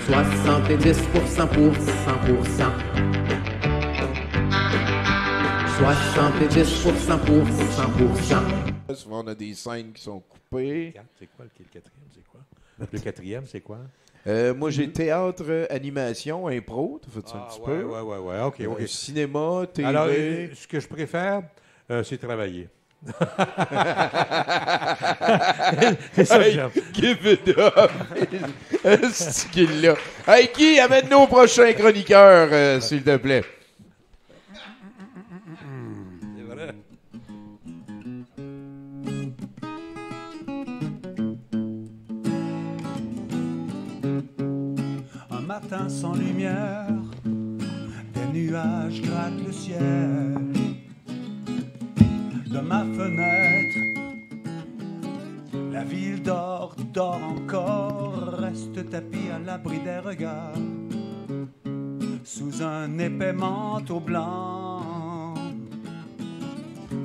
70% pour 100%. 70% pour 100%. Souvent, on a des scènes qui sont coupées. C'est quoi le quatrième? C'est quoi? Le quatrième, c'est quoi? Moi, j'ai théâtre, animation, impro. Tu fais ça un petit peu? Ouais. OK. Cinéma, TV. Alors, ce que je préfère, c'est travailler. C'est ça que j'aime. Give it up! C'est qu'il l'a. Hey, Guy, amène nos prochains chroniqueurs, s'il te plaît. C'est vrai. Un matin sans lumière, des nuages grattent le ciel. De ma fenêtre, la ville dort encore, reste tapis à l'abri des regards, sous un épais manteau blanc.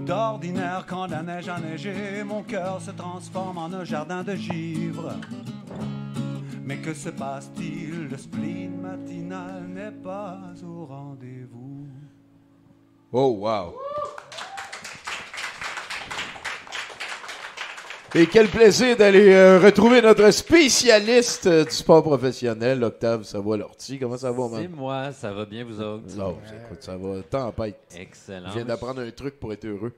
D'ordinaire, quand la neige a neigé, mon cœur se transforme en un jardin de givre. Mais que se passe-t-il? Le spleen matinal n'est pas au rendez-vous. Oh, wow! Et quel plaisir d'aller retrouver notre spécialiste du sport professionnel, Octave Savoie-Lortie. Comment ça va, man? C'est moi, ça va bien, vous autres? Non, écoute, ça va. Tempête. Excellent. Je viens d'apprendre un truc pour être heureux.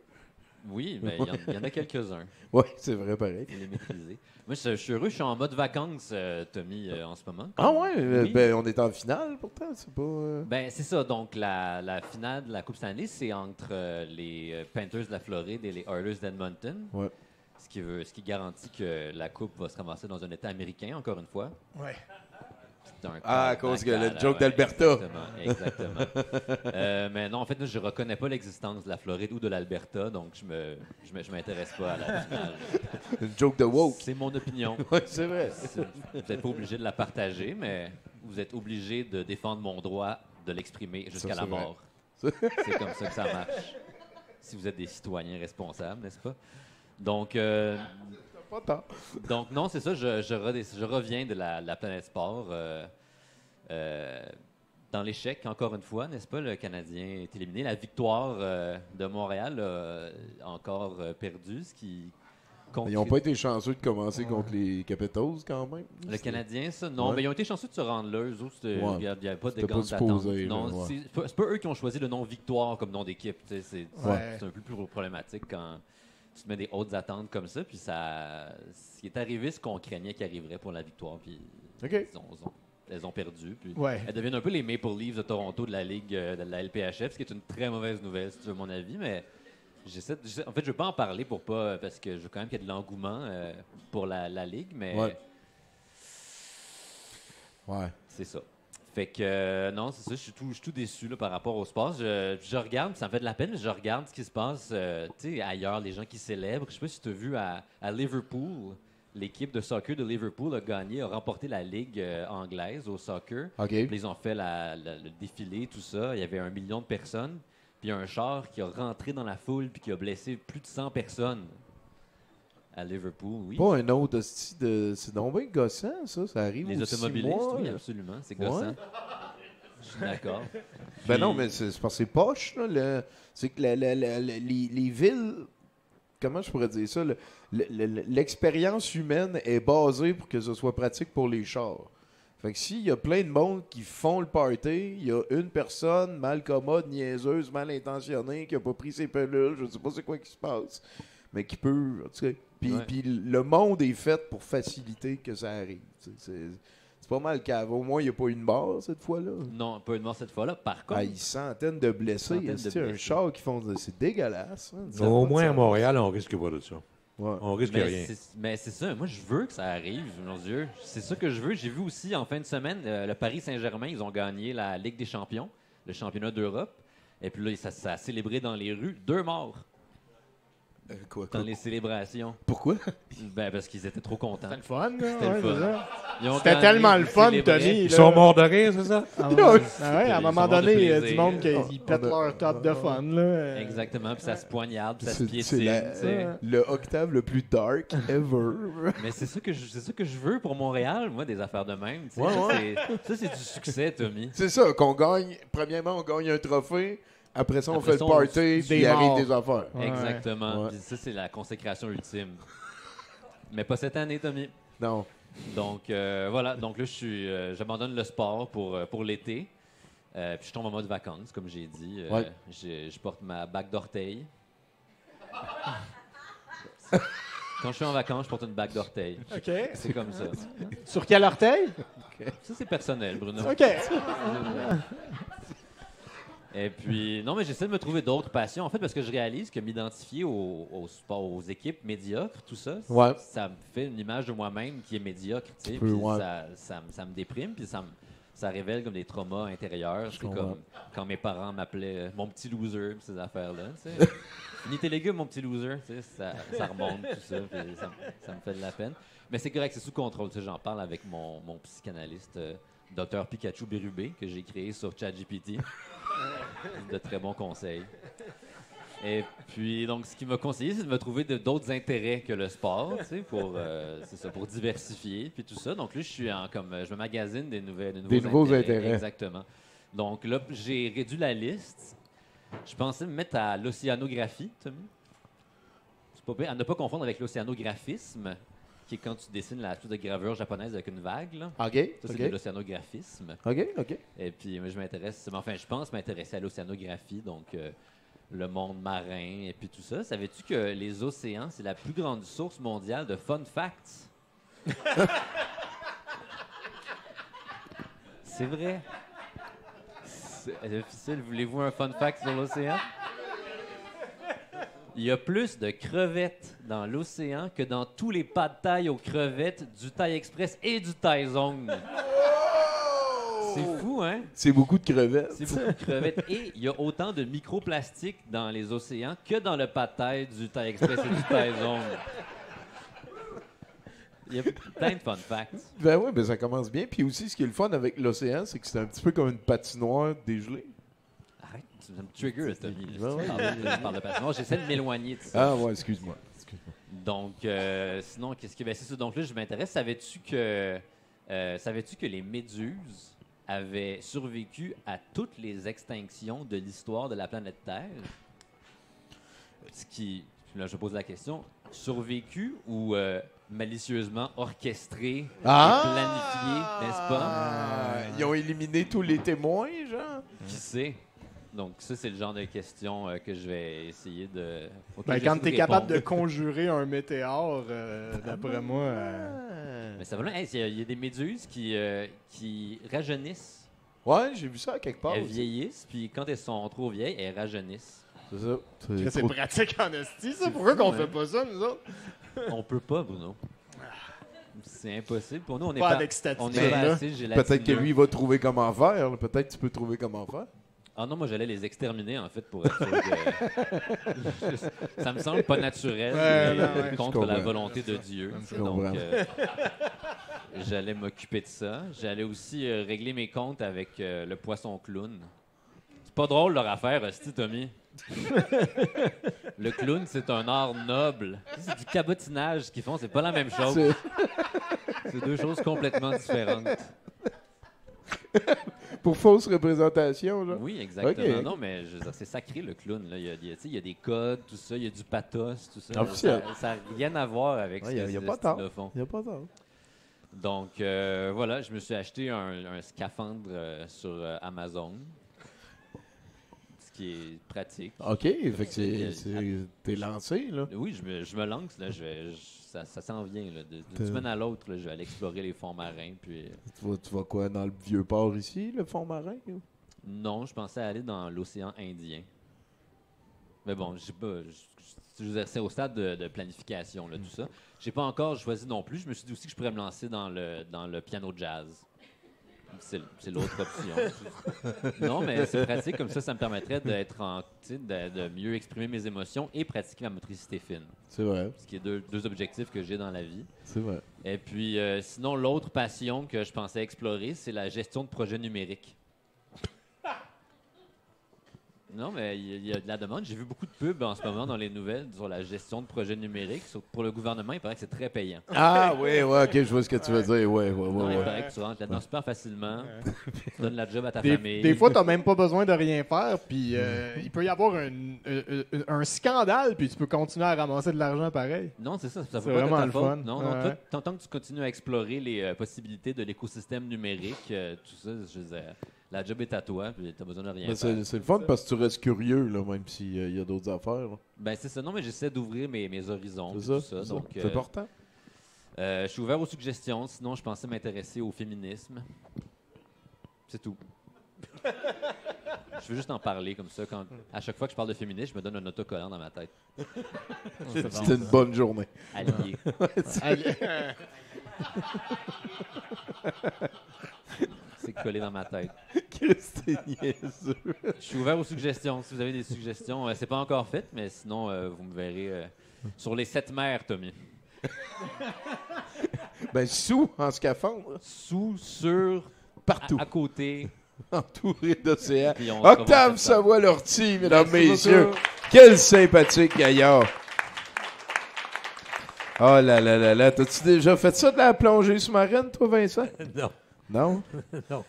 Oui, mais il y en a quelques-uns. Oui, c'est vrai, pareil. Il faut les maîtriser. Moi, je suis heureux, je suis en mode vacances, Tommy, en ce moment. Ah ouais? Oui. Ben, on est en finale, pourtant. C'est pas... Ben, c'est ça. Donc, la finale de la Coupe Stanley, c'est entre les Panthers de la Floride et les Oilers d'Edmonton. Ouais. Ce qui garantit que la Coupe va se ramasser dans un État américain, encore une fois. Ouais. À cause que le joke d'Alberta. Exactement. Mais non, en fait, je ne reconnais pas l'existence de la Floride ou de l'Alberta, donc je m'intéresse pas à la finale. Une joke de woke. C'est mon opinion. Oui, c'est vrai. Vous n'êtes pas obligé de la partager, mais vous êtes obligé de défendre mon droit de l'exprimer jusqu'à la vrai. mort. C'est comme ça que ça marche. Si vous êtes des citoyens responsables, n'est-ce pas? Donc, Pas tant. donc non, c'est ça. Je reviens de la planète sport. Dans l'échec, encore une fois, n'est-ce pas? Le Canadien est éliminé. La victoire de Montréal a encore perdu, ce qui... Ils n'ont pas été chanceux de commencer contre les Capitals, quand même. Le Canadien, ça, non. Ouais. Mais ils ont été chanceux de se rendre là. Eux autres, il n'y avait pas de C'était pas grandes attentes. supposé, Non, là, ouais. c'est pas eux qui ont choisi le nom Victoire comme nom d'équipe. C'est un peu plus problématique quand tu te mets des hautes attentes comme ça. Puis ça, ce qui est arrivé, ce qu'on craignait qui arriverait pour la victoire. Puis OK. elles ont perdu. Puis Ouais. elles deviennent un peu les Maple Leafs de Toronto de la Ligue de la LPHF, ce qui est une très mauvaise nouvelle, si tu veux mon avis. Mais en fait, je ne veux pas en parler parce que je veux quand même qu'il y ait de l'engouement pour la Ligue, mais Ouais. c'est ça. Fait que non, c'est ça, je suis tout déçu là, par rapport au sport. Je regarde, ça me fait de la peine, mais je regarde ce qui se passe ailleurs, les gens qui célèbrent. Je sais pas si tu as vu à Liverpool, l'équipe de soccer de Liverpool a remporté la Ligue anglaise au soccer. OK. Puis ils ont fait le défilé, tout ça. Il y avait 1 million de personnes. Puis il y a un char qui a rentré dans la foule puis qui a blessé plus de 100 personnes à Liverpool, oui. Pas un autre style de... C'est donc bien gossant, ça. Ça arrive Les aux 6 automobilistes, mois, oui, là. absolument. C'est gossant. Je suis d'accord. Ben Puis- non, mais c'est parce que c'est poche, là. C'est que les villes... Comment je pourrais dire ça? L'expérience humaine est basée pour que ce soit pratique pour les chars. Fait que s'il y a plein de monde qui font le party, il y a une personne mal commode, niaiseuse, mal intentionnée, qui a pas pris ses pilules, je sais pas c'est quoi qui se passe, mais qui peut, tu sais. Puis le monde est fait pour faciliter que ça arrive. C'est pas mal cave. Au moins, il n'y a pas une mort cette fois-là. Non, pas une mort cette fois-là. Par contre, Ah, centaines de blessés. Centaines de C'est un blessés. char qui font... C'est dégueulasse. Hein. Ça Au va moins de à ça. Montréal, on risque pas de ça. Ouais. On risque rien. mais c'est ça. Moi, je veux que ça arrive, mon Dieu. C'est ça que je veux. J'ai vu aussi en fin de semaine, le Paris Saint-Germain, ils ont gagné la Ligue des champions, le championnat d'Europe. Et puis là, ça a célébré dans les rues 2 morts Quoi? dans les célébrations. Pourquoi? Ben, parce qu'ils étaient trop contents. C'est le fun, là. C'était le Ouais, fun. c'est ça. Ils ont C'était gagné, tellement le ils fun, célébraient. Tommy. Ils là. sont morts de rire, c'est ça? Ah ouais, à un Ils moment sont morts de donné, il y a du plaisir. monde qui pète On a- leur top de fun. Là. Exactement, puis ça se poignarde, puis ça se C'est piétine. la- tu sais. le octave le plus dark ever. Mais c'est ça que je veux pour Montréal, moi, des affaires de même. tu sais. Ouais, Ça, c'est du succès, Tommy. C'est ça, qu'on gagne. Premièrement, on gagne un trophée. Après ça, on Après fait ça, le on- party, puis des il arrive morts. des affaires. Ouais. Exactement. Ouais. Puis ça, c'est la consécration ultime. Mais pas cette année, Tommy. Non. Donc, voilà. Donc là, j'abandonne le sport pour l'été. Puis je tombe en mode vacances, comme j'ai dit. Ouais. Je porte ma bague d'orteil. Quand je suis en vacances, je porte une bague d'orteil. OK. C'est comme ça. Sur quel orteil? Ça, c'est personnel, Bruno. OK. Et puis, non, mais j'essaie de me trouver d'autres passions. En fait, parce que je réalise que m'identifier au sport, aux équipes médiocres, tout ça, Ouais. ça me fait une image de moi-même qui est médiocre. Tu sais, peu, puis ouais. ça me déprime, puis ça révèle comme des traumas intérieurs. C'est comprends. comme quand mes parents m'appelaient mon petit loser, puis ces affaires-là. Tu sais. Finis tes légumes, mon petit loser. Tu sais, ça remonte, tout ça, puis ça me fait de la peine. Mais c'est correct, c'est sous contrôle. Tu sais, j'en parle avec mon psychanalyste, Dr Pikachu Bérubé, que j'ai créé sur ChatGPT. De très bons conseils. Et puis, donc, ce qui m'a conseillé, c'est de me trouver d'autres intérêts que le sport, tu sais, c'est ça, pour diversifier, puis tout ça. Donc là, je me magasine des nouveaux intérêts. Exactement. Donc là, j'ai réduit la liste. Je pensais me mettre à l'océanographie, Tommy. C'est pas pire. À ne pas confondre avec l'océanographisme, qui est quand tu dessines la suite de gravure japonaise avec une vague, là. OK. Ça, c'est de l'océanographisme. OK. Et puis, moi, je pense m'intéresser à l'océanographie, donc le monde marin et puis tout ça. Savais-tu que les océans, c'est la plus grande source mondiale de fun facts? C'est vrai. C'est difficile. Voulez-vous un fun fact sur l'océan? Il y a plus de crevettes dans l'océan que dans tous les pas de taille aux crevettes du Thai Express et du Thaizong. C'est fou, hein? C'est beaucoup de crevettes. C'est beaucoup de crevettes. Et il y a autant de microplastiques dans les océans que dans le pas de taille du Thai Express et du Thaizong. Il y a plein de fun facts. Ben oui, ben ça commence bien. Puis aussi, ce qui est le fun avec l'océan, c'est que c'est un petit peu comme une patinoire dégelée. Arrête, tu me trigger, Tommy. Ouais, ouais. Je parle de patinoire. J'essaie de m'éloigner de ça. Ah ouais, excuse-moi. Donc, sinon, qu'est-ce que... Ben, c'est ça. Donc là, je m'intéresse. Savais-tu que les méduses avaient survécu à toutes les extinctions de l'histoire de la planète Terre? Ce qui... Là, je pose la question. Survécu ou malicieusement orchestré et planifié, n'est-ce pas? Ils ont éliminé tous les témoins, genre? Qui sait? Donc, ça, c'est le genre de questions que je vais essayer de... Ben, quand tu es capable de conjurer un météore, d'après moi... Mais ça va là. Hey, il y a des méduses qui rajeunissent. Ouais, j'ai vu ça quelque part. Elles aussi. vieillissent, puis quand elles sont trop vieilles, elles rajeunissent. C'est ça. C'est trop- pratique en esti, ça. Pourquoi qu'on fait pas ça, nous autres? On peut pas, Bruno. C'est impossible. Pour nous, on n'est Pas pas, avec cette on est pas attitude-là. assez gélatineux. Peut-être que lui, il va trouver comment faire. là. Peut-être que tu peux trouver comment faire. Ah non, moi, j'allais les exterminer, en fait, pour être sûr que... Ça me semble pas naturel Ouais, et non, ouais. contre Je la comprends. volonté de Dieu. Je Donc, comprends. j'allais m'occuper de ça. J'allais aussi régler mes comptes avec le poisson clown. C'est pas drôle, leur affaire, hostie, Tommy. Le clown, c'est un art noble. C'est du cabotinage ce qu'ils font, c'est pas la même chose. C'est deux choses complètement différentes. Pour fausse représentation, genre. Oui, exactement. Ok. Non, mais je veux dire, c'est sacré le clown. Là. Il y a des codes, tout ça, il y a du pathos, tout ça. Officiel. Ça n'a rien à voir avec Ouais, ce y que a ces pas tort. styles-là font. Il n'y a pas tort. Donc, voilà, je me suis acheté un scaphandre sur Amazon, ce qui est pratique. OK, fait que t'es lancé, là. Oui, je me lance. Là, ça s'en vient. Là. D'une semaine à l'autre, là, je vais aller explorer les fonds marins. Puis, Tu vas quoi, dans le vieux port ici, le fond marin? ou? non, je pensais aller dans l'océan Indien. Mais bon, je sais pas. C'est au stade de planification, là, tout ça. J'ai pas encore choisi non plus. Je me suis dit aussi que je pourrais me lancer dans le piano jazz. c'est l'autre option. Non, mais c'est pratique. Comme ça me permettrait de mieux exprimer mes émotions et pratiquer ma motricité fine. C'est vrai. Ce qui est deux objectifs que j'ai dans la vie. C'est vrai. Et puis, sinon, l'autre passion que je pensais explorer, c'est la gestion de projets numériques. Non, mais il y a de la demande. J'ai vu beaucoup de pubs en ce moment dans les nouvelles sur la gestion de projets numériques. Pour le gouvernement, il paraît que c'est très payant. Ah, oui, ok, je vois ce que tu veux dire. Ouais. Non, il paraît que tu rentres là-dedans super facilement. Tu donnes la job à ta famille. Des fois, tu n'as même pas besoin de rien faire, puis il peut y avoir un scandale, puis tu peux continuer à ramasser de l'argent pareil. Non, c'est ça. Ça C'est peut pas être vraiment ta le faute. fun. Non, Ouais. tant que tu continues à explorer les possibilités de l'écosystème numérique, tout ça, je veux dire, la job est à toi, puis tu n'as besoin de rien Mais faire. c'est le fun parce que tu restes curieux, là, même s'il y a d'autres affaires. Là. Ben, c'est ça. Non, mais j'essaie d'ouvrir mes horizons. C'est puis ça. tout ça. Donc, C'est important. je suis ouvert aux suggestions. Sinon, je pensais m'intéresser au féminisme. C'est tout. Je veux juste en parler comme ça. À chaque fois que je parle de féminisme, je me donne un autocollant dans ma tête. C'était une bonne journée. Allié. C'est collé dans ma tête. Christy niaiseux. Je suis ouvert aux suggestions. Si vous avez des suggestions, c'est pas encore fait, mais sinon, vous me verrez sur les 7 mers, Tommy. Ben, sous, en scaphandre, Sous, sur, partout, à côté. entouré d'océans. Puis on Octave va faire ça. Savoie-Lortie, mesdames, Merci messieurs. beaucoup. Quel sympathique gaillard. Oh là là là là. T'as-tu déjà fait ça de la plongée sous-marine, toi, Vincent? Non. Non? Non.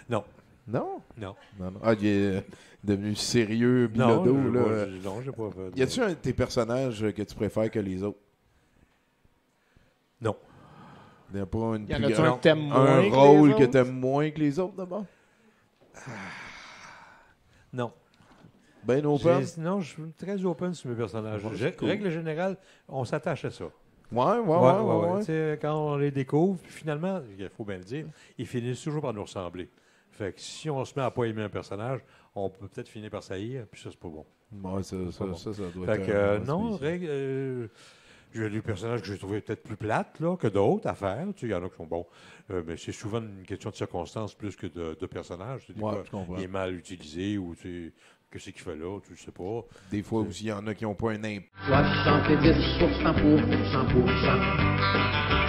Non. Non? Non. Non, non. Ah, il est devenu sérieux, Non, bilodo, là. non, j'ai pas fait. Y a-tu un de tes personnages que tu préfères que les autres? Non. Il n'y a pas une Y en plus- a-tu un que t'aimes moins un que les rôle que autres? t'aimes moins que les autres, d'abord? Non. Ben open? Non, je suis très open sur mes personnages. Ouais, c'est cool. Règle générale, on s'attache à ça. Ouais. Tu sais, quand on les découvre, puis finalement, il faut bien le dire, ils finissent toujours par nous ressembler. Fait que si on se met à pas aimer un personnage, on peut peut-être finir par saillir, puis ça, c'est pas bon. Ouais, ça doit Fait être... que, non, j'ai des personnages que j'ai trouvé peut-être plus plates là, que d'autres à faire. Tu sais, il y en a qui sont bons. Mais c'est souvent une question de circonstances plus que de personnages. Tu sais, des Ouais, fois, je comprends. il est mal utilisé ou tu sais, qu'est-ce qu'il fait là, tu sais pas. Des fois aussi, il y en a qui n'ont pas un impact. 70% pour 100%.